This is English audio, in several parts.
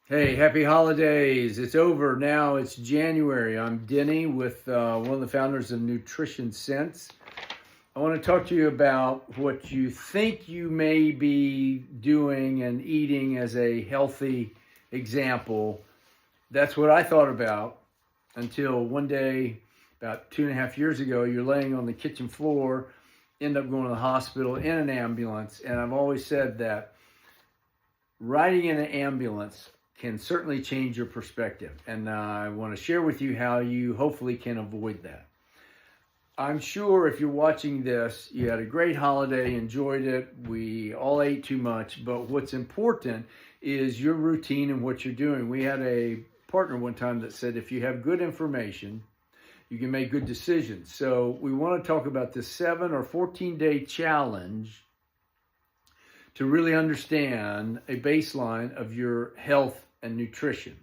Hey, happy holidays. It's over now. It's January. I'm Denny with one of the founders of Nutrition Sense. I want to talk to you about what you think you may be doing and eating as a healthy example. That's what I thought about until one day, about 2.5 years ago, you're laying on the kitchen floor, end up going to the hospital in an ambulance. And I've always said that riding in an ambulance can certainly change your perspective. And I want to share with you how you hopefully can avoid that. I'm sure if you're watching this, you had a great holiday, enjoyed it. We all ate too much, but what's important is your routine and what you're doing. We had a partner one time that said, if you have good information, you can make good decisions. So we want to talk about this 7 or 14-day challenge to really understand a baseline of your health and nutrition.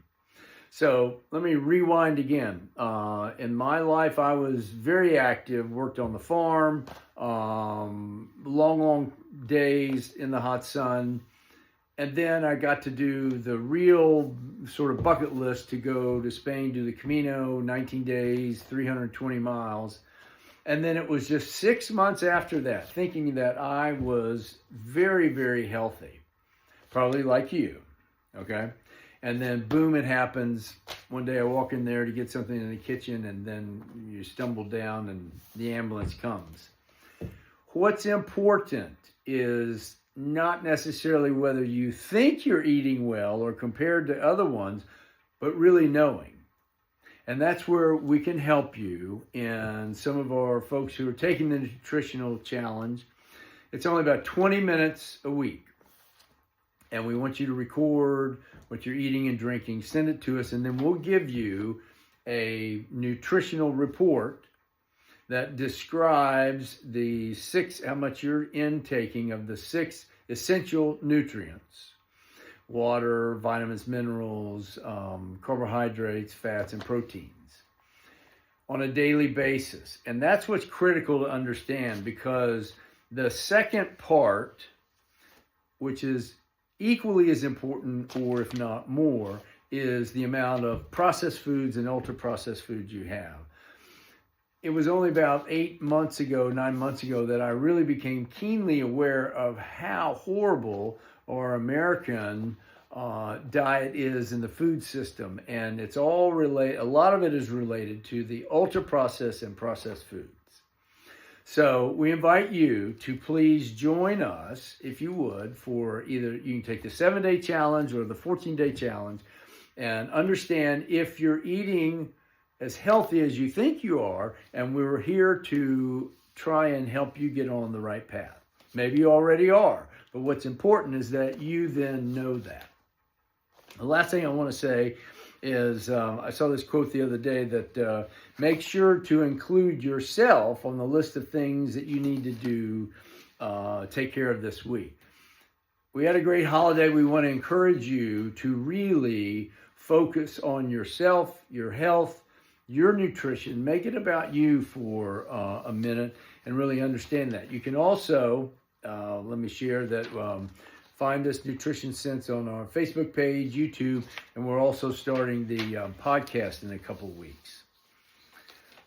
So let me rewind again. In my life, I was very active, worked on the farm, long days in the hot sun. And then I got to do the real sort of bucket list to go to Spain, do the Camino, 19 days, 320 miles. And then it was just 6 months after that, thinking that I was very, very healthy, probably like you, okay? And then boom, it happens. One day I walk in there to get something in the kitchen, and then you stumble down and the ambulance comes. What's important is not necessarily whether you think you're eating well or compared to other ones, but really knowing. And that's where we can help you. And some of our folks who are taking the nutritional challenge, it's only about 20 minutes a week. And we want you to record what you're eating and drinking, send it to us, and then we'll give you a nutritional report that describes how much you're intaking of the 6 essential nutrients: water, vitamins, minerals, carbohydrates, fats, and proteins on a daily basis. And that's what's critical to understand, because the second part, which is equally as important, or if not more, is the amount of processed foods and ultra-processed foods you have. It was only about 9 months ago, that I really became keenly aware of how horrible our American diet is in the food system. And it's all related, a lot of it is related to the ultra-processed and processed foods. So we invite you to please join us, if you would, for either you can take the 7-day challenge or the 14-day challenge, and understand if you're eating as healthy as you think you are, and we're here to try and help you get on the right path. Maybe you already are, but what's important is that you then know that. The last thing I want to say is I saw this quote the other day that make sure to include yourself on the list of things that you need to do, take care of this week. We had a great holiday. We want to encourage you to really focus on yourself, your health, your nutrition. Make it about you for a minute and really understand that. You can also, let me share that, find us Nutrition Sense on our Facebook page, YouTube, and we're also starting the podcast in a couple of weeks.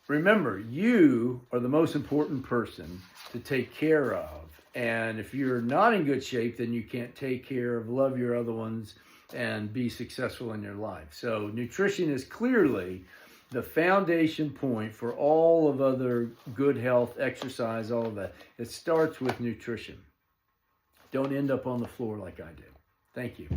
Remember, you are the most important person to take care of. And if you're not in good shape, then you can't take care of, love your other ones, and be successful in your life. So nutrition is clearly the foundation point for all of other good health, exercise, all of that. It starts with nutrition. Don't end up on the floor like I did. Thank you.